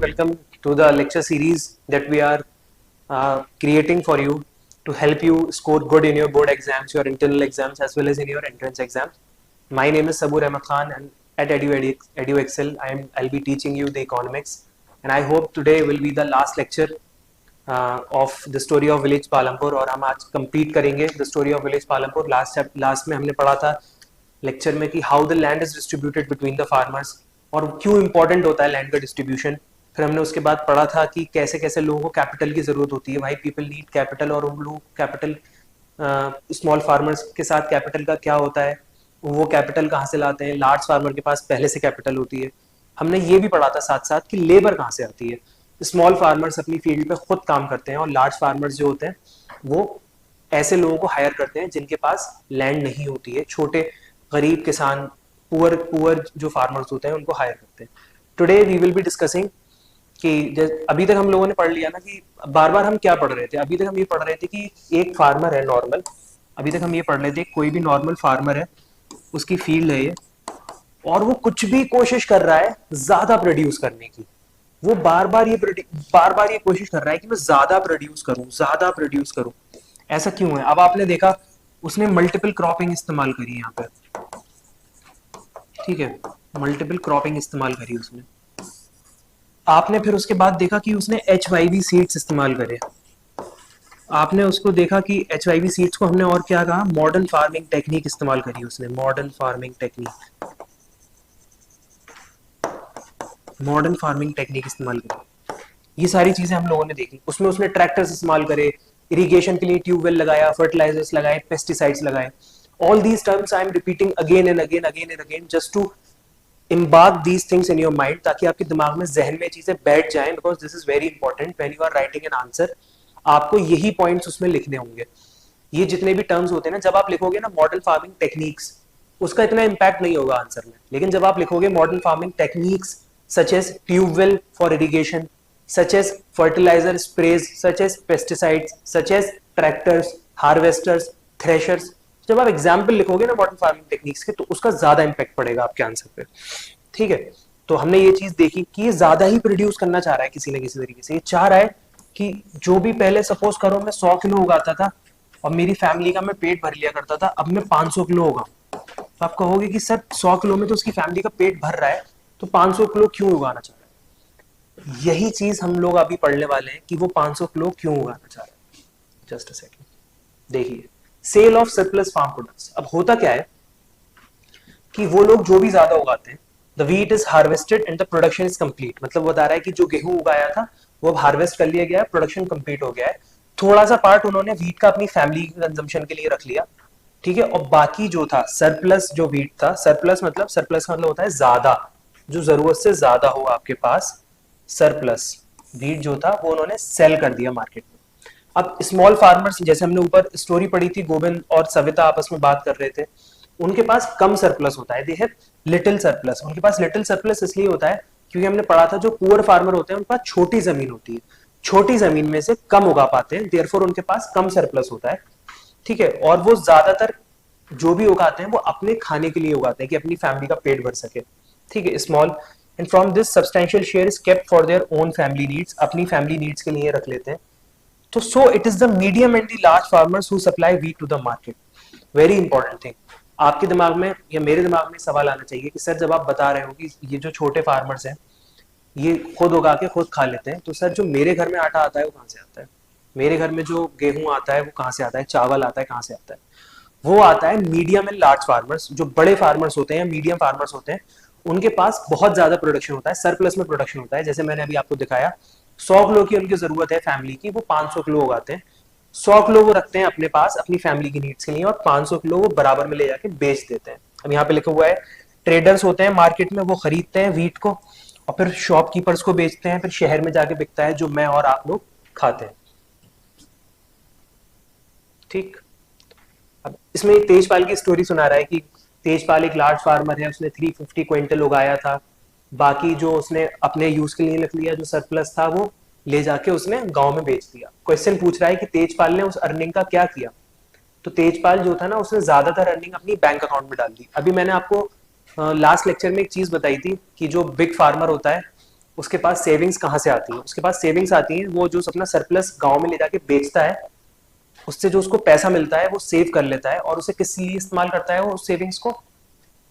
welcome to the lecture series that we are creating for you to help you score good in your board exams, your internal exams, as well as in your entrance exams. My name is Sabur Ahmed Khan, and at EduExcel, I'll be teaching you the economics, and I hope today will be the last lecture of the story of village Palampur. और हम आज complete करेंगे the story of village Palampur. Last में हमने पढ़ा था lecture में कि how the land is distributed between the farmers और क्यों इंपॉर्टेंट होता है लैंड का डिस्ट्रीब्यूशन. फिर हमने उसके बाद पढ़ा था कि कैसे कैसे लोगों को कैपिटल की जरूरत होती है, भाई पीपल नीड कैपिटल, और उन लोग कैपिटल स्मॉल फार्मर्स के साथ कैपिटल का क्या होता है, वो कैपिटल कहाँ से लाते हैं, लार्ज फार्मर के पास पहले से कैपिटल होती है. हमने ये भी पढ़ा था साथ साथ कि लेबर कहाँ से आती है. स्मॉल फार्मर्स अपनी फील्ड पे खुद काम करते हैं और लार्ज फार्मर्स जो होते हैं वो ऐसे लोगों को हायर करते हैं जिनके पास लैंड नहीं होती है. छोटे गरीब किसान, पुअर जो फार्मर्स होते हैं उनको हायर करते हैं. Today we will be discussing कि अभी तक हम लोगों ने पढ़ लिया ना कि बार बार हम क्या पढ़ रहे थे. अभी तक हम ये पढ़ रहे थे कि एक फार्मर है नॉर्मल, अभी तक हम ये पढ़ रहे थे कोई भी नॉर्मल फार्मर है, उसकी फील्ड है ये, और वो कुछ भी कोशिश कर रहा है ज्यादा प्रोड्यूस करने की. वो बार बार ये कोशिश कर रहा है कि मैं ज्यादा प्रोड्यूस करूं. ऐसा क्यों है? अब आपने देखा उसने मल्टीपल क्रॉपिंग इस्तेमाल करी यहाँ पे, ठीक है, मल्टीपल क्रॉपिंग इस्तेमाल करी उसने. आपने फिर उसके बाद देखा कि उसने HYV सीड्स इस्तेमाल करे. आपने उसको देखा कि HYV सीड्स को हमने और क्या कहा, मॉडर्न फार्मिंग टेक्निक इस्तेमाल करी उसने. मॉडर्न फार्मिंग टेक्निक इस्तेमाल करी. ये सारी चीजें हम लोगों ने देखी. उसमें उसने ट्रैक्टर्स इस्तेमाल करे, इरिगेशन के लिए ट्यूबवेल लगाया, फर्टिलाइजर्स लगाए, पेस्टिसाइड्स लगाए. All these terms I am repeating again and again just to embark these things in your mind, ताकि आपके दिमाग में, जहन में चीजें बैठ जाएं, because this is very important when you are writing an answer. आपको यही पॉइंट्स उसमें लिखने होंगे. ये जितने भी टर्म्स होते हैं ना, जब आप लिखोगे ना मॉडर्न फार्मिंग टेक्निक्स, उसका इतना इम्पैक्ट नहीं होगा आंसर में. लेकिन जब आप लिखोगे modern farming techniques such as tubewell for irrigation, such as fertilizer sprays, such as pesticides, such as tractors, harvesters, threshers, जब आप एग्जाम्पल लिखोगे ना मॉडर्न फार्मिंग टेक्निक्स के, तो उसका ज्यादा इंपैक्ट पड़ेगा आपके आंसर पे. ठीक है, तो हमने ये चीज देखी कि ये ज्यादा ही प्रोड्यूस करना चाह रहा है किसी ना किसी तरीके से. ये चाह रहा है कि जो भी पहले सपोज करो मैं 100 किलो उगाता था और मेरी फैमिली का मैं पेट भर लिया करता था, अब मैं 500 किलो उगाऊं. तो आप कहोगे कि सर 100 किलो में तो उसकी फैमिली का पेट भर रहा है, तो 500 किलो क्यों उगाना चाह रहा है? यही चीज हम लोग अभी पढ़ने वाले हैं कि वो 500 किलो क्यों उगाना चाह रहा है. जस्ट अ सेकेंड, देखिए, sale of surplus farm products. अब होता क्या है कि वो लोग जो भी ज्यादा उगाते हैं, the wheat is harvested and the production is complete. मतलब बता रहा है कि जो गेहूं उगाया था वो अब हार्वेस्ट कर लिया गया है, प्रोडक्शन कंप्लीट हो गया है. थोड़ा सा पार्ट उन्होंने व्हीट का अपनी फैमिली कंजम्पशन के लिए रख लिया, ठीक है, और बाकी जो था सरप्लस, जो व्हीट था, सरप्लस का मतलब होता है ज्यादा, जो जरूरत से ज्यादा हो आपके पास, सरप्लस व्हीट जो था वो उन्होंने सेल कर दिया मार्केट में. अब स्मॉल फार्मर्स, जैसे हमने ऊपर स्टोरी पढ़ी थी, गोविंद और सविता आपस में बात कर रहे थे, उनके पास कम सरप्लस होता है, दे हैव लिटिल सरप्लस. उनके पास लिटिल सरप्लस इसलिए होता है क्योंकि हमने पढ़ा था जो पुअर फार्मर होते हैं उनके पास छोटी जमीन होती है, छोटी जमीन में से कम उगा पाते हैं, देयरफॉर उनके पास कम सरप्लस होता है. ठीक है, और वो ज्यादातर जो भी उगाते हैं वो अपने खाने के लिए उगाते हैं कि अपनी फैमिली का पेट भर सके. ठीक है, small, and from this substantial share is kept for their own family needs. अपनी फैमिली नीड्स के लिए रख लेते हैं. तो so it is the medium and the large farmers who supply wheat to the market. Very important thing. आपके दिमाग में या मेरे दिमाग में सवाल आना चाहिए कि सर जब आप बता रहे हो कि ये जो छोटे फार्मर्स हैं ये खुद उगा के खुद खा लेते हैं, तो सर जो मेरे घर में आटा आता है वो कहाँ से आता है? मेरे घर में जो गेहूं आता है वो कहाँ से आता है? चावल आता है कहाँ से आता है? वो आता है मीडियम एंड लार्ज फार्मर्स. जो बड़े फार्मर्स होते हैं, मीडियम फार्मर्स होते हैं, उनके पास बहुत ज्यादा प्रोडक्शन होता है, सरप्लस में प्रोडक्शन होता है. जैसे मैंने अभी आपको दिखाया, 100 किलो की उनकी जरूरत है फैमिली की, वो 500 किलो उगाते हैं. 100 किलो वो रखते हैं अपने पास अपनी फैमिली की नीड्स के लिए, और 500 किलो वो बराबर में ले जाके बेच देते हैं. अब यहाँ पे लिखा हुआ है ट्रेडर्स होते हैं मार्केट में, वो खरीदते हैं व्हीट को और फिर शॉपकीपर्स को बेचते हैं, फिर शहर में जाके बिकता है जो मैं और आप लोग खाते हैं. ठीक, अब इसमें तेजपाल की स्टोरी सुना रहा है कि तेजपाल एक लार्ज फार्मर है, उसने 350 क्विंटल उगाया था, बाकी जो उसने अपने यूज के लिए रख लिया, जो सरप्लस था वो ले जाके उसने गांव में बेच दिया. क्वेश्चन पूछ रहा है कि तेजपाल ने उस अर्निंग का क्या किया? तो तेजपाल जो था ना, उसने ज्यादातर अर्निंग अपनी बैंक अकाउंट में डाल दी. अभी मैंने आपको लास्ट लेक्चर में एक चीज बताई थी कि जो बिग फार्मर होता है उसके पास सेविंग्स कहाँ से आती है? उसके पास सेविंग्स आती हैं वो जो अपना सरप्लस गांव में ले जाके बेचता है, उससे जो उसको पैसा मिलता है वो सेव कर लेता है, और उसे किस लिए इस्तेमाल करता है वो उस सेविंग्स को?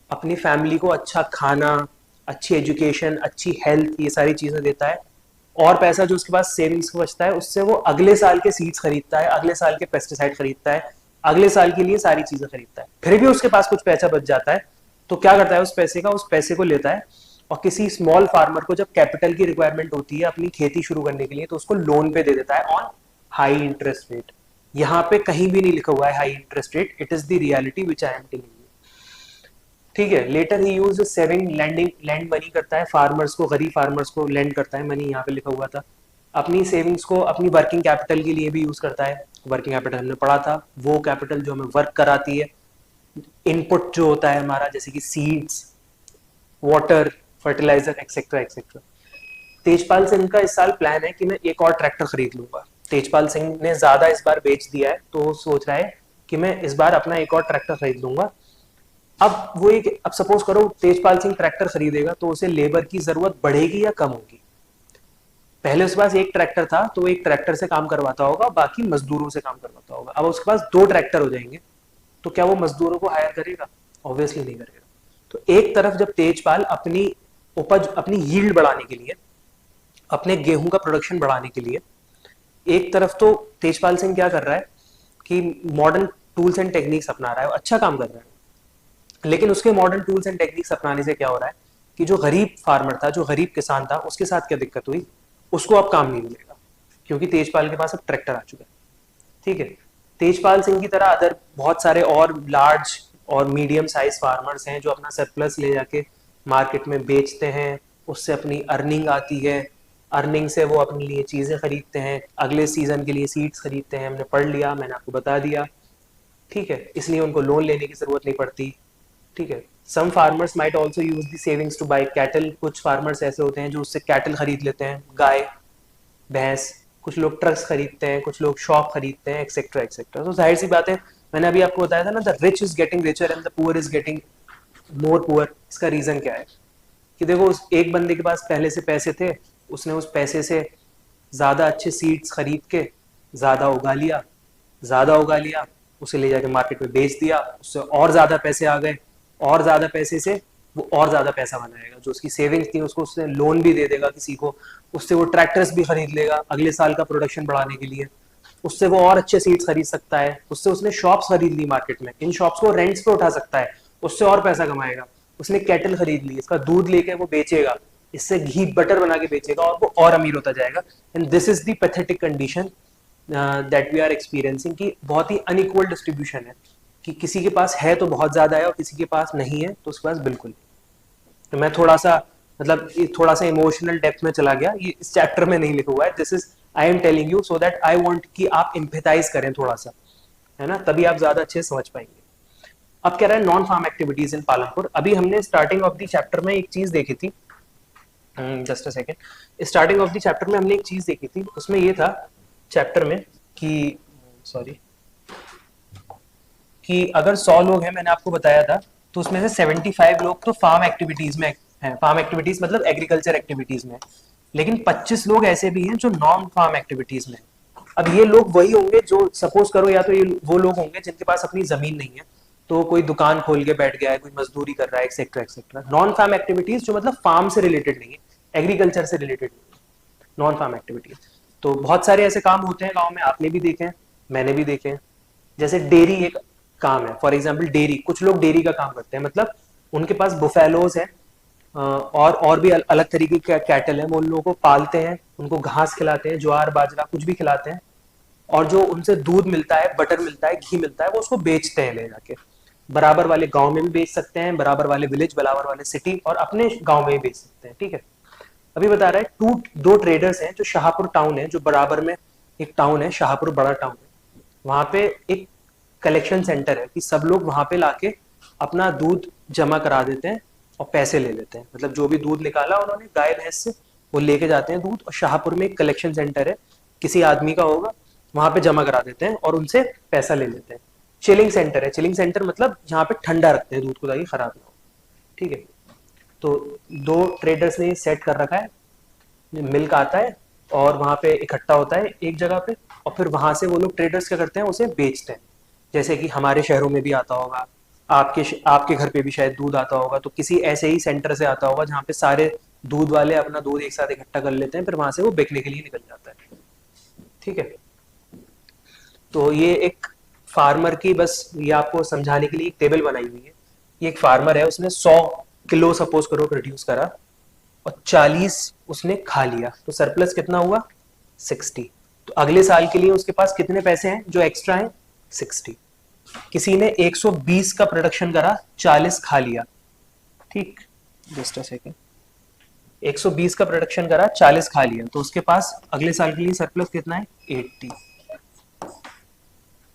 अपनी फैमिली को अच्छा खाना, अच्छी एजुकेशन, अच्छी हेल्थ, ये सारी चीजें देता है। और पैसा जो उसके पास सेविंग्स को बचता है उससे वो अगले साल के सीड्स खरीदता है, अगले साल के पेस्टिसाइड खरीदता है, अगले साल के लिए सारी चीजें खरीदता है। फिर भी उसके पास कुछ पैसा बच जाता है, तो क्या करता है उस पैसे को लेता है और किसी स्मॉल फार्मर को जब कैपिटल की रिक्वायरमेंट होती है अपनी खेती शुरू करने के लिए, तो उसको लोन पे दे देता है ऑन हाई इंटरेस्ट रेट। यहाँ पे कहीं भी नहीं लिखा हुआ है high interest rate, it is the reality which I am telling you. ठीक है, लेटर ही use saving lending, lend money करता है फार्मर्स को, गरीब फार्मर्स को लैंड करता है मनी, यहाँ पे लिखा हुआ था। अपनी सेविंग्स को अपनी वर्किंग कैपिटल के लिए भी यूज करता है। वर्किंग कैपिटल हमने पढ़ा था, वो कैपिटल जो हमें वर्क कराती है, इनपुट जो होता है हमारा, जैसे कि seeds, water, fertilizer, etcetera etcetera. Tejpal Singh का इस साल प्लान है कि मैं एक और ट्रैक्टर खरीद लूंगा। तेजपाल सिंह ने ज्यादा इस बार बेच दिया है, तो सोच रहा है कि मैं इस बार अपना एक और ट्रैक्टर खरीद लूंगा। अब सपोज करो तेजपाल सिंह ट्रैक्टर खरीदेगा, तो उसे लेबर की जरूरत बढ़ेगी या कम होगी? पहले उसके पास एक ट्रैक्टर था, तो एक ट्रैक्टर से काम करवाता होगा, बाकी मजदूरों से काम करवाता होगा। अब उसके पास दो ट्रैक्टर हो जाएंगे, तो क्या वो मजदूरों को हायर करेगा? ऑब्वियसली नहीं करेगा। तो एक तरफ जब तेजपाल अपनी उपज, अपनी यील्ड बढ़ाने के लिए, अपने गेहूं का प्रोडक्शन बढ़ाने के लिए, एक तरफ तो तेजपाल सिंह क्या कर रहा है कि मॉडर्न टूल्स एंड टेक्निक्स अपना रहा है, अच्छा काम कर रहा है। लेकिन उसके मॉडर्न टूल्स एंड टेक्निक्स अपनाने से क्या हो रहा है कि जो गरीब फार्मर था, जो गरीब किसान था, उसके साथ क्या दिक्कत हुई? उसको अब काम नहीं मिलेगा, क्योंकि तेजपाल के पास अब ट्रैक्टर आ चुका है। ठीक है, तेजपाल सिंह की तरह अदर बहुत सारे और लार्ज और मीडियम साइज फार्मर्स हैं जो अपना सरप्लस ले जाके मार्केट में बेचते हैं, उससे अपनी अर्निंग आती है, अर्निंग से वो अपने लिए चीजें खरीदते हैं, अगले सीजन के लिए सीड्स खरीदते हैं। हमने पढ़ लिया, मैंने आपको बता दिया। ठीक है, इसलिए उनको लोन लेने की जरूरत नहीं पड़ती। ठीक है, some farmers might also use the savings to buy cattle. कुछ फार्मर्स ऐसे होते हैं जो उससे कैटल खरीद लेते हैं, गाय, भैंस। कुछ लोग ट्रक्स खरीदते हैं, कुछ लोग शॉप खरीदते हैं, एक्सेट्रा एक्सेट्रा। तो जाहिर सी बात है, मैंने अभी आपको बताया था ना, the rich is getting richer and the poor is getting more poor. इसका रीजन क्या है कि देखो, उस एक बंदे के पास पहले से पैसे थे, उसने उस पैसे से ज्यादा अच्छे सीड्स खरीद के ज्यादा उगा लिया, ज्यादा उगा लिया, उसे ले जाके मार्केट में बेच दिया, उससे और ज्यादा पैसे आ गए, और ज्यादा पैसे से वो और ज्यादा पैसा बनाएगा। जो उसकी सेविंग्स थी उसको उसने लोन भी दे देगा किसी को, उससे वो ट्रैक्टर्स भी खरीद लेगा अगले साल का प्रोडक्शन बढ़ाने के लिए, उससे वो और अच्छे सीड्स खरीद सकता है, उससे उसने शॉप्स खरीद ली मार्केट में, इन शॉप्स को रेंट्स पे उठा सकता है, उससे और पैसा कमाएगा। उसने कैटल खरीद ली, इसका दूध लेके वो बेचेगा, इससे घी बटर बना के बेचेगा, और वो और अमीर होता जाएगा। And this is the pathetic condition that we are experiencing, कि बहुत ही अनइक्वल डिस्ट्रीब्यूशन है, कि किसी के पास है तो बहुत ज्यादा है और किसी के पास नहीं है तो उसके पास बिल्कुल नहीं। तो मैं थोड़ा सा, मतलब थोड़ा सा इमोशनल डेप्थ में चला गया, ये इस चैप्टर में नहीं लिखा हुआ है, this is I am telling you so that I want कि आप एम्पैथाइज करें थोड़ा सा, है ना, तभी आप ज्यादा अच्छे समझ पाएंगे। अब कह रहा है non farm activities in Palanpur. अभी हमने स्टार्टिंग ऑफ द चैप्टर में एक चीज देखी थी, just a second, starting of the chapter में हमने एक चीज देखी थी, उसमें ये था चैप्टर में कि, सॉरी, कि अगर 100 लोग हैं, मैंने आपको बताया था, तो उसमें से 75 लोग तो फार्म एक्टिविटीज में हैं, फार्म एक्टिविटीज मतलब एग्रीकल्चर एक्टिविटीज में, लेकिन 25 लोग ऐसे भी हैं जो नॉन फार्म एक्टिविटीज में। अब ये लोग वही होंगे जो, सपोज करो, या तो ये वो लोग होंगे जिनके पास अपनी जमीन नहीं है, तो कोई दुकान खोल के बैठ गया है, कोई मजदूरी कर रहा है, etcetera etcetera. Non farm activities जो मतलब फार्म से रिलेटेड नहीं है, एग्रीकल्चर से रिलेटेड नहीं है, नॉन फार्म एक्टिविटीज। तो बहुत सारे ऐसे काम होते हैं गाँव में, आपने भी देखे हैं, मैंने भी देखे हैं। जैसे डेयरी एक काम है, फॉर एग्जाम्पल डेयरी, कुछ लोग डेयरी का काम करते हैं, मतलब उनके पास बुफेलोज हैं और भी अलग तरीके के कैटल है, वो उन लोगों को पालते हैं, उनको घास खिलाते हैं, ज्वार बाजरा कुछ भी खिलाते हैं, और जो उनसे दूध मिलता है, बटर मिलता है, घी मिलता है, वो उसको बेचते हैं ले जाके। बराबर वाले गांव में भी बेच सकते हैं, बराबर वाले विलेज, बराबर वाले सिटी, और अपने गांव में भी बेच सकते हैं। ठीक है, अभी बता रहा है दो ट्रेडर्स हैं, जो शाहपुर टाउन है, जो बराबर में एक टाउन है, शाहपुर बड़ा टाउन है, वहां पे एक कलेक्शन सेंटर है कि सब लोग वहां पे लाके अपना दूध जमा करा देते हैं और पैसे ले लेते हैं। मतलब जो भी दूध निकाला उन्होंने गाय भैंस से, वो लेके जाते हैं दूध, और शाहपुर में एक कलेक्शन सेंटर है, किसी आदमी का होगा, वहां पे जमा करा देते हैं और उनसे पैसा ले लेते हैं। चिलिंग सेंटर है, चिलिंग सेंटर मतलब जहाँ पे ठंडा रखते हैं दूध को ताकि खराब ना हो। ठीक है, तो दो ट्रेडर्स ने सेट कर रखा है, मिल्क आता है और वहां पे इकट्ठा होता है एक जगह पे, और फिर वहां से वो लोग ट्रेडर्स क्या करते हैं, उसे बेचते हैं। जैसे कि हमारे शहरों में भी आता होगा, आपके घर पे भी शायद दूध आता होगा, तो किसी ऐसे ही सेंटर से आता होगा जहाँ पे सारे दूध वाले अपना दूध एक साथ इकट्ठा कर लेते हैं, फिर वहां से वो बेचने के लिए निकल जाता है। ठीक है, तो ये एक फार्मर की, बस ये आपको समझाने के लिए एक टेबल बनाई हुई है। ये एक फार्मर है, उसने 100 किलो सपोज करो प्रोड्यूस करा, और 40 उसने खा लिया, तो सरप्लस कितना हुआ? 60। तो अगले साल के लिए उसके पास कितने पैसे हैं जो एक्स्ट्रा हैं? 60। किसी ने 120 का प्रोडक्शन करा, 40 खा लिया, ठीक, जस्ट अ सेकेंड, 120 का प्रोडक्शन करा, 40 खा लिया, तो उसके पास अगले साल के लिए सरप्लस कितना है? 80।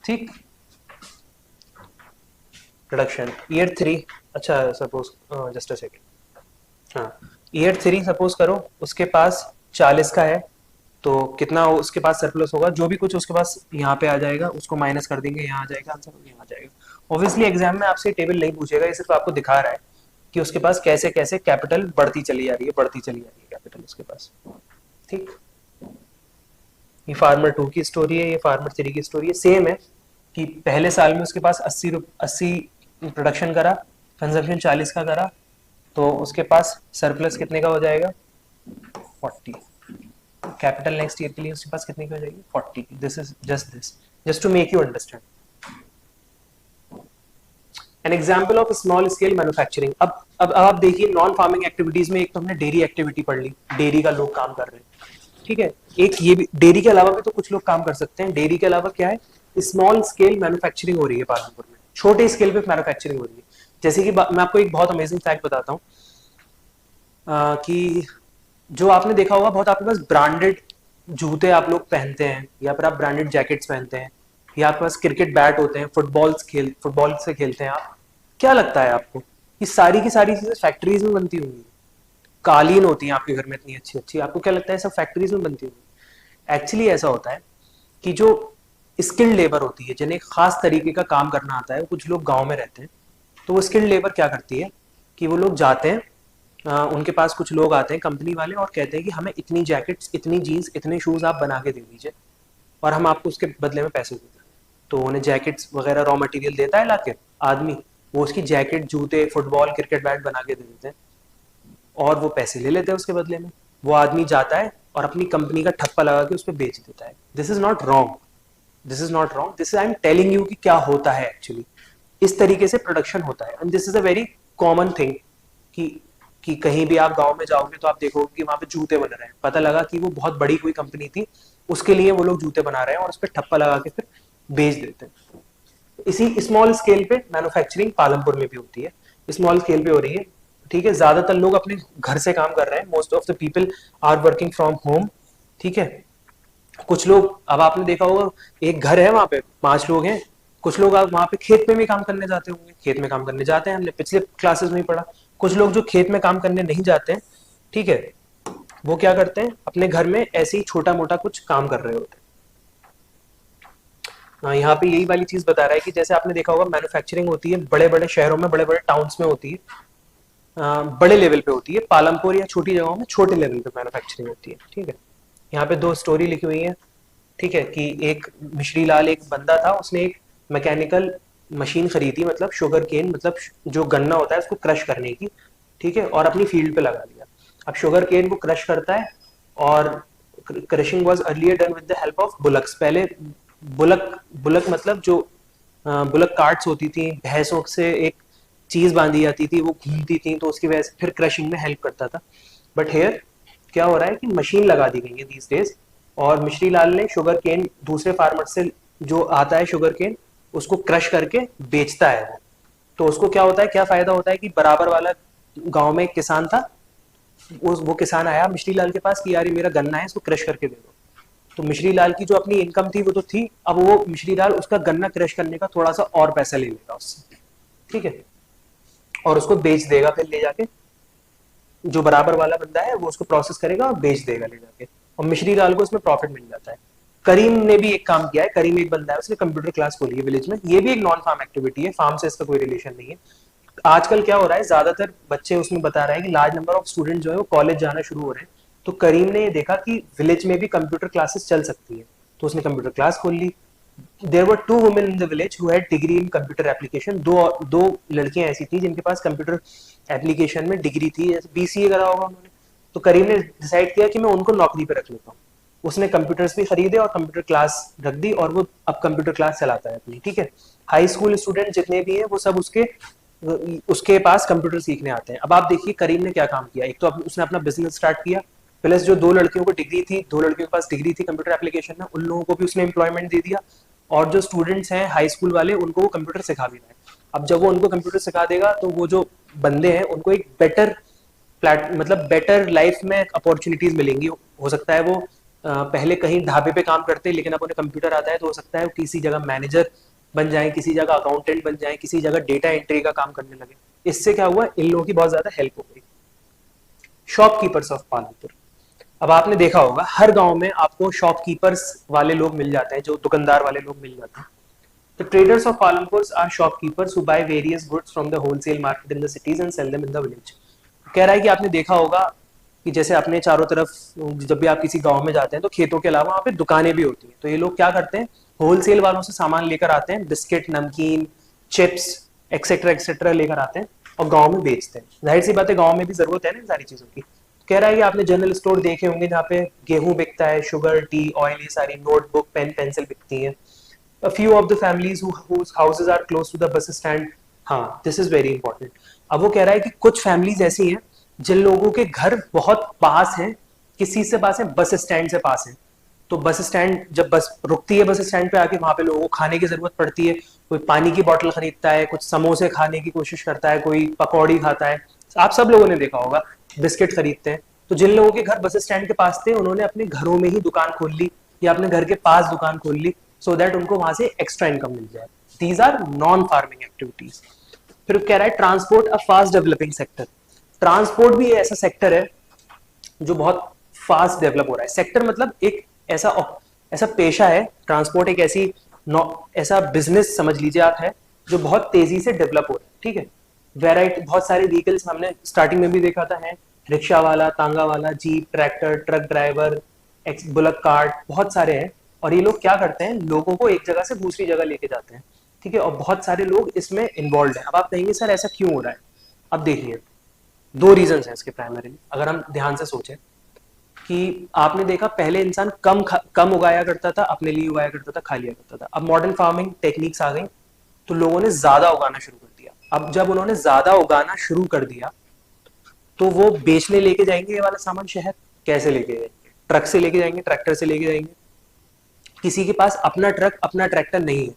ठीक, प्रोडक्शन ईयर 3, अच्छा सपोज, जस्ट अ सेकेंड, हाँ, ईयर 3 सपोज करो उसके पास 40 का है, तो कितना उसके पास सरप्लस होगा? जो भी कुछ उसके पास यहाँ पे आ जाएगा उसको माइनस कर देंगे, यहाँ आ जाएगा आंसर, यहाँ आ जाएगा। ऑब्वियसली एग्जाम में आपसे टेबल नहीं पूछेगा, ये सिर्फ आपको दिखा रहा है कि उसके पास कैसे कैसे कैपिटल बढ़ती चली जा रही है, बढ़ती चली जा रही है कैपिटल उसके पास। ठीक, ये फार्मर 2 की स्टोरी है, ये फार्मर 3 की स्टोरी है, सेम है कि पहले साल में उसके पास 80 प्रोडक्शन करा, कंजम्पशन 40 का करा, तो उसके पास सरप्लस कितने का हो जाएगा? 40। कैपिटल नेक्स्ट ईयर के लिए उसके पास कितने की हो जाएगी? 40। This is just to make you understand. An example of small scale manufacturing. अब आप देखिए, नॉन फार्मिंग एक्टिविटीज में एक तो हमने डेयरी एक्टिविटी पढ़ ली, डेयरी का लोग काम कर रहे हैं, ठीक है। एक ये भी, डेयरी के अलावा भी तो कुछ लोग काम कर सकते हैं। डेयरी के अलावा क्या है? स्मॉल स्केल मैन्युफैक्चरिंग हो रही है पालनपुर में, छोटे स्केल पे मैन्युफैक्चरिंग हो रही है। जैसे कि मैं आपको एक बहुत अमेजिंग फैक्ट बताता हूँ कि जो आपने देखा होगा, बहुत आपके पास ब्रांडेड जूते आप लोग पहनते हैं, या फिर आप ब्रांडेड जैकेट्स पहनते हैं, या आपके पास क्रिकेट बैट होते हैं, फुटबॉल से खेलते हैं आप। क्या लगता है आपको, ये सारी की सारी चीजें फैक्ट्रीज में बनती होंगी? कालीन होती है आपके घर में इतनी अच्छी अच्छी, आपको क्या लगता है सब फैक्ट्रीज में बनती होंगी? एक्चुअली ऐसा होता है कि जो स्किल्ड लेबर होती है, जिन्हें खास तरीके का काम करना आता है, कुछ लोग गांव में रहते हैं, तो वो स्किल्ड लेबर क्या करती है कि वो लोग जाते हैं, उनके पास कुछ लोग आते हैं कंपनी वाले, और कहते हैं कि हमें इतनी जैकेट्स, इतनी जीन्स, इतने शूज आप बना के दे दीजिए, और हम आपको उसके बदले में पैसे देते हैं। तो उन्हें जैकेट्स वगैरह रॉ मटेरियल देता है लाके आदमी, वो उसकी जैकेट, जूते, फुटबॉल, क्रिकेट बैट बना के दे देते हैं, और वो पैसे ले लेते हैं उसके बदले में। वो आदमी जाता है और अपनी कंपनी का ठप्पा लगा के उस पर बेच देता है। This is not wrong, this is not wrong, this I am telling you कि क्या होता है एक्चुअली। इस तरीके से प्रोडक्शन होता है, and this is a very common thing कि कहीं भी आप गांव में जाओगे तो आप देखोगे कि वहां पे जूते बन रहे हैं। पता लगा कि वो बहुत बड़ी कोई कंपनी थी, उसके लिए वो लोग जूते बना रहे हैं और उस पर ठप्पा लगा के फिर बेच देते हैं। इसी स्मॉल स्केल पे मैन्युफैक्चरिंग पालमपुर में भी होती है, स्मॉल स्केल पे हो रही है, ठीक है। ज्यादातर लोग अपने घर से काम कर रहे हैं, most of the people are working from home, ठीक है। कुछ लोग, अब आपने देखा होगा, एक घर है वहां पे 5 लोग हैं, कुछ लोग आप वहां पे खेत में भी काम करने जाते होंगे, खेत में काम करने जाते हैं, हमने पिछले क्लासेस में ही पढ़ा। कुछ लोग जो खेत में काम करने नहीं जाते हैं, ठीक है, वो क्या करते हैं, अपने घर में ऐसे ही छोटा मोटा कुछ काम कर रहे होते हैं। यहाँ पे यही वाली चीज बता रहा है कि जैसे आपने देखा होगा, मैन्युफैक्चरिंग होती है बड़े बड़े शहरों में, बड़े बड़े टाउन्स में होती है, बड़े लेवल पे होती है। पालमपुर या छोटी जगहों में छोटे लेवल पे मैन्युफैक्चरिंग होती है, ठीक है। यहाँ पे 2 स्टोरी लिखी हुई है, ठीक है, कि एक मिश्री लाल एक बंदा था, उसने एक मैकेनिकल मशीन खरीदी, मतलब शुगर केन, मतलब जो गन्ना होता है उसको क्रश करने की, ठीक है, और अपनी फील्ड पे लगा दिया। अब शुगर केन को क्रश करता है, और crushing was earlier done with the help of bullocks. पहले बुलक बुलक मतलब जो बुलक कार्ट्स होती थी, भैंसों से एक चीज बांधी जाती थी, वो घूमती थी, तो उसकी वजह से फिर क्रशिंग में हेल्प करता था। बट हेयर क्या हो रहा है कि मशीन लगा दी गई है दीज डेज, और मिश्री लाल ने शुगर केन दूसरे फार्मर से जो आता है शुगर केन, उसको क्रश करके बेचता है वो। तो उसको क्या होता है, क्या फायदा होता है कि बराबर वाला गांव में एक किसान था, वो किसान आया मिश्री लाल के पास कि यार ये मेरा गन्ना है, इसको क्रश करके दे दो। तो मिश्री लाल की जो अपनी इनकम थी वो तो थी, अब वो मिश्री लाल उसका गन्ना क्रश करने का थोड़ा सा और पैसा ले लेगा उससे, ठीक है, और उसको बेच देगा फिर ले जाके। जो बराबर वाला बंदा है वो उसको प्रोसेस करेगा और बेच देगा ले जाके, और मिश्री लाल को उसमें प्रॉफिट मिल जाता है। करीम ने भी एक काम किया है, करीम एक बंदा है, उसने कंप्यूटर क्लास खोली है विलेज में। ये भी एक नॉन फार्म एक्टिविटी है, फार्म से इसका कोई रिलेशन नहीं है। आजकल क्या हो रहा है, ज्यादातर बच्चे उसमें बता रहे हैं कि लार्ज नंबर ऑफ स्टूडेंट जो है वो कॉलेज जाना शुरू हो रहे हैं, तो करीम ने ये देखा कि विलेज में भी कंप्यूटर क्लासेस चल सकती है, तो उसने कंप्यूटर क्लास खोल ली। There were two women in the village who had degree in computer application. दो लड़कियां ऐसी थी जिनके पास कंप्यूटर एप्लीकेशन में डिग्री थी, जैसे बीसीए करा होगा उन्होंने। तो करीम ने डिसाइड किया कि मैं उनको नौकरी पे रख लेता हूँ। उसने कंप्यूटर्स भी खरीदे और कंप्यूटर क्लास रख दी, और वो अब कंप्यूटर क्लास चलाता है अपनी, ठीक है। हाई स्कूल स्टूडेंट जितने भी हैं वो सब उसके पास कंप्यूटर सीखने आते हैं। अब आप देखिए करीम ने क्या काम किया, एक तो उसने अपना बिजनेस स्टार्ट किया, प्लस जो दो लड़कियों को डिग्री थी, दो लड़कियों के पास डिग्री थी कंप्यूटर एप्लीकेशन में, उन लोगों को भी उसने एम्प्लॉयमेंट दे दिया, और जो स्टूडेंट्स हैं हाई स्कूल वाले उनको वो कंप्यूटर सिखा भी रहे हैं। अब जब वो उनको कंप्यूटर सिखा देगा तो वो जो बंदे हैं उनको एक बेटर मतलब बेटर लाइफ में अपॉर्चुनिटीज मिलेंगी। हो सकता है वो पहले कहीं ढाबे पे काम करते, लेकिन अब उन्हें कंप्यूटर आता है तो हो सकता है वो किसी जगह मैनेजर बन जाए, किसी जगह अकाउंटेंट बन जाए, किसी जगह डेटा एंट्री का काम करने लगे। इससे क्या हुआ, इन लोगों की बहुत ज्यादा हेल्प हो गई। Shopkeepers of Palanpur. अब आपने देखा होगा हर गांव में आपको शॉपकीपर्स वाले लोग मिल जाते हैं, जो दुकानदार वाले लोग मिल जाते हैं। The traders of Palampur are shopkeepers who buy various goods from the wholesale market in the cities and sell them in the village. कह रहा है कि आपने देखा होगा कि जैसे अपने चारों तरफ जब भी आप किसी गांव में जाते हैं तो खेतों के अलावा वहाँ पे दुकानें भी होती हैं, तो ये लोग क्या करते हैं, होलसेल वालों से सामान लेकर आते हैं, बिस्किट, नमकीन, चिप्स एक्सेट्रा एक्सेट्रा लेकर आते हैं और गाँव में बेचते हैं। जाहिर सी बात है गाँव में भी जरूरत है ना इन सारी चीजों की। कह रहा है कि आपने जनरल स्टोर देखे होंगे जहाँ पे गेहूं बिकता है, शुगर, टी, ऑयल, ये सारी नोटबुक, पेन, पेंसिल बिकती है। A few of the families whose houses are close to the bus stand. हाँ, this is very important. अब वो कह रहा है कि कुछ फैमिलीज ऐसी हैं जिन लोगों के घर बहुत पास हैं, किसी से पास है, बस स्टैंड से पास है। तो बस स्टैंड जब बस रुकती है, बस स्टैंड पे आके वहां पे लोगों को खाने की जरूरत पड़ती है, कोई पानी की बोतल खरीदता है, कुछ समोसे खाने की कोशिश करता है, कोई पकौड़ी खाता है। आप सब लोगों ने देखा होगा, बिस्किट खरीदते हैं। तो जिन लोगों के घर बस स्टैंड के पास थे उन्होंने अपने घरों में ही दुकान खोल ली या अपने घर के पास दुकान खोल ली, सो दैट उनको वहां से एक्स्ट्रा इनकम मिल जाए। These are non farming activities. फिर कह रहा है transport a fast developing sector. Transport भी ऐसा सेक्टर है जो बहुत फास्ट डेवलप हो रहा है। सेक्टर मतलब एक ऐसा ऐसा पेशा है, ट्रांसपोर्ट एक ऐसा बिजनेस समझ लीजिए आप है जो बहुत तेजी से डेवलप हो रहा है, ठीक है। वेराइटी, बहुत सारे व्हीकल्स हमने स्टार्टिंग में भी देखा था, है रिक्शा वाला, तांगा वाला, jeep, tractor, truck driver, bullock cart, बहुत सारे हैं। और ये लोग क्या करते हैं, लोगों को एक जगह से दूसरी जगह लेके जाते हैं, ठीक है। और बहुत सारे लोग इसमें इन्वॉल्व हैं। अब आप कहेंगे सर ऐसा क्यों हो रहा है, अब देखिए दो रीजन है इसके प्राइमरीली। अगर हम ध्यान से सोचें कि आपने देखा पहले इंसान कम उगाया करता था, अपने लिए उगाया करता था, खा लिया करता था। अब मॉडर्न फार्मिंग टेक्निक्स आ गई तो लोगों ने ज्यादा उगाना शुरू कर दिया। अब जब उन्होंने ज्यादा उगाना शुरू कर दिया तो वो बेचने लेके जाएंगे ये वाला सामान शहर, कैसे लेके जाएंगे, ट्रक से लेके जाएंगे, ट्रैक्टर से लेके जाएंगे। किसी के पास अपना ट्रक अपना ट्रैक्टर नहीं है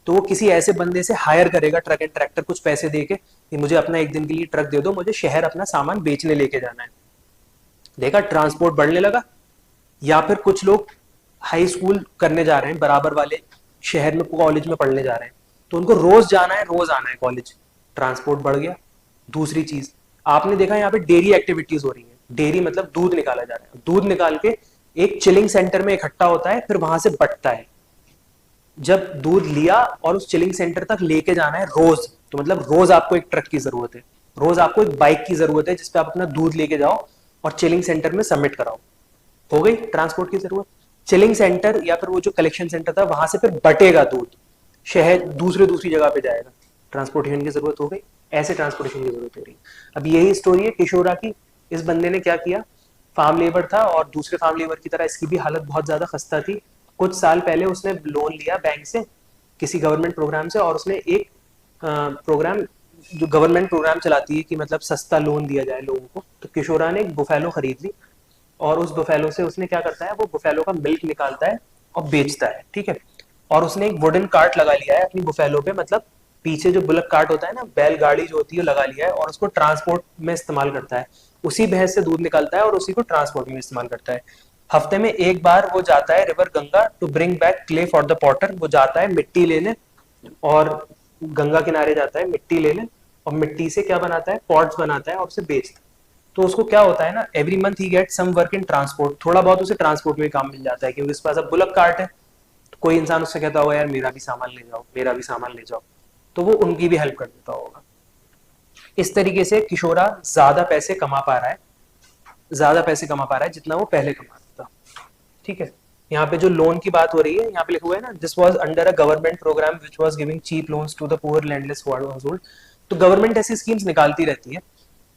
तो वो किसी ऐसे बंदे से हायर करेगा ट्रक एंड ट्रैक्टर, कुछ पैसे देके कि मुझे अपना एक दिन के लिए ट्रक दे दो, मुझे शहर अपना सामान बेचने लेके जाना है। देखा ट्रांसपोर्ट बढ़ने लगा। या फिर कुछ लोग हाई स्कूल करने जा रहे हैं, बराबर वाले शहर में कॉलेज में पढ़ने जा रहे हैं, तो उनको रोज जाना है, रोज आना है कॉलेज, ट्रांसपोर्ट बढ़ गया। दूसरी चीज आपने देखा यहाँ पे डेयरी एक्टिविटीज हो रही है। डेयरी मतलब दूध निकाला जा रहा है, दूध निकाल के एक चिलिंग सेंटर में इकट्ठा होता है, फिर वहां से बटता है। जब दूध लिया और उस चिलिंग सेंटर तक लेके जाना है रोज, तो मतलब रोज आपको एक ट्रक की जरूरत है, रोज आपको एक बाइक की जरूरत है जिसपे आप अपना दूध लेके जाओ और चिलिंग सेंटर में सबमिट कराओ। हो गई ट्रांसपोर्ट की जरूरत। चिलिंग सेंटर या फिर वो जो कलेक्शन सेंटर था वहां से फिर बटेगा दूध, शहर दूसरी जगह पे जाएगा, ट्रांसपोर्टेशन की जरूरत हो गई। ऐसे ट्रांसपोर्टेशन की जरूरत हो रही। अब यही स्टोरी है किशोरा की। इस बंदे ने क्या किया, फार्म लेबर था और दूसरे फार्म लेबर की तरह इसकी भी हालत बहुत ज्यादा खस्ता थी। कुछ साल पहले उसने लोन लिया बैंक से, किसी गवर्नमेंट प्रोग्राम से, और उसने एक प्रोग्राम जो गवर्नमेंट प्रोग्राम चलाती है कि मतलब सस्ता लोन दिया जाए लोगों को, तो किशोरा ने एक बुफेलो खरीद ली और उस बुफेलो से उसने क्या करता है, वो बुफेलो का मिल्क निकालता है और बेचता है, ठीक है। और उसने एक वुडन कार्ट लगा लिया है अपनी बुफेलो पे, मतलब पीछे जो बुलक कार्ट होता है ना, बैलगाड़ी जो होती है लगा लिया है, और उसको ट्रांसपोर्ट में इस्तेमाल करता है। उसी भैंस से दूध निकालता है और उसी को ट्रांसपोर्ट में इस्तेमाल करता है। हफ्ते में एक बार वो जाता है river Ganga to bring back clay for the potter. वो जाता है मिट्टी लेने, और गंगा किनारे जाता है मिट्टी लेने, और मिट्टी से क्या बनाता है, पॉट्स बनाता है और उसे बेचता है। तो उसको क्या होता है ना, every month he get some work in transport, थोड़ा बहुत उसे ट्रांसपोर्ट में काम मिल जाता है, क्योंकि उसके पास अब बुलक कार्ट है। तो कोई इंसान उससे कहता होगा यार मेरा भी सामान ले जाओ, मेरा भी सामान ले जाओ, तो वो उनकी भी हेल्प कर देता होगा। इस तरीके से किशोरा ज्यादा पैसे कमा पा रहा है, ज्यादा पैसे कमा पा रहा है जितना वो पहले कमाता था। ठीक है, यहाँ पे जो लोन की बात हो रही है, यहाँ पे लिखा हुआ है ना, this was under a government program which was giving cheap loans to the poor landless household. तो गवर्नमेंट ऐसी स्कीम्स निकालती रहती है,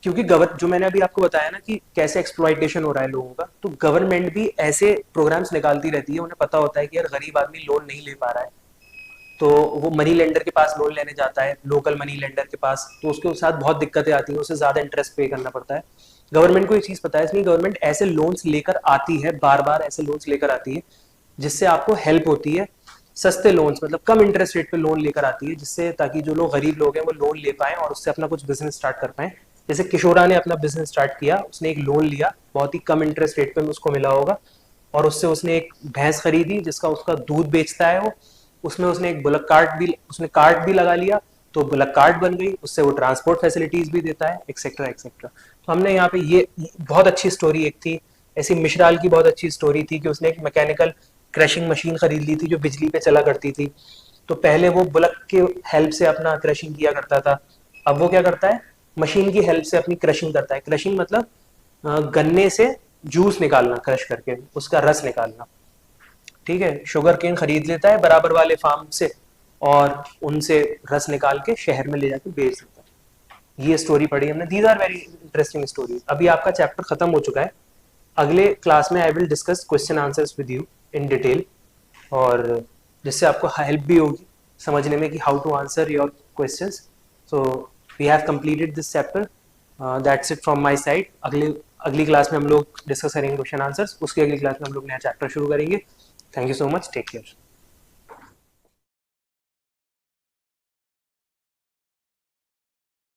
क्योंकि जो मैंने अभी आपको बताया ना कि कैसे एक्सप्लॉइटेशन हो रहा है लोगों का, तो गवर्नमेंट भी ऐसे प्रोग्राम्स निकालती रहती है। उन्हें पता होता है कि यार गरीब आदमी लोन नहीं ले पा रहा है, तो वो मनी लेंडर के पास लोन लेने जाता है, लोकल मनी लेंडर के पास, तो उसके साथ बहुत दिक्कतें आती हैं, उसे ज्यादा इंटरेस्ट पे करना पड़ता है। गवर्नमेंट को ये चीज पता है, इसलिए गवर्नमेंट ऐसे लोन्स लेकर आती है, बार बार ऐसे लोन्स लेकर आती है जिससे आपको हेल्प होती है। सस्ते लोन्स मतलब कम इंटरेस्ट रेट पे लोन लेकर आती है, जिससे ताकि जो लोग गरीब लोग हैं वो लोन ले पाए और उससे अपना कुछ बिजनेस स्टार्ट कर पाए। जैसे किशोरा ने अपना बिजनेस स्टार्ट किया, उसने एक लोन लिया, बहुत ही कम इंटरेस्ट रेट पे उसको मिला होगा, और उससे उसने एक भैंस खरीदी जिसका उसका दूध बेचता है वो, उसमें उसने एक बुलक कार्ट भी, उसने कार्ट भी लगा लिया, तो बुलक कार्ट बन गई, उससे वो ट्रांसपोर्ट फैसिलिटीज भी देता है, एक्सेट्रा एक्सेट्रा। तो हमने यहाँ पे ये बहुत अच्छी स्टोरी एक थी ऐसी, मिश्राल की बहुत अच्छी स्टोरी थी कि उसने एक मैकेनिकल क्रशिंग मशीन खरीद ली थी जो बिजली पे चला करती थी। तो पहले वो बुलक के हेल्प से अपना क्रशिंग किया करता था, अब वो क्या करता है, मशीन की हेल्प से अपनी क्रशिंग करता है। क्रशिंग मतलब गन्ने से जूस निकालना, क्रश करके उसका रस निकालना। ठीक है, शुगर केन खरीद लेता है बराबर वाले फार्म से और उनसे रस निकाल के शहर में ले जाके बेच देता है। ये स्टोरी पढ़ी हमने, these are very interesting stories. अभी आपका चैप्टर खत्म हो चुका है, अगले क्लास में I will discuss question answers with you in detail, और जिससे आपको हेल्प भी होगी समझने में कि how to answer your questions. So we have completed this chapter, that's it from my side. अगली क्लास में हम लोग डिस्कस करेंगे क्वेश्चन आंसर्स, उसकी अगली क्लास में हम लोग नया चैप्टर शुरू करेंगे। Thank you so much, take care.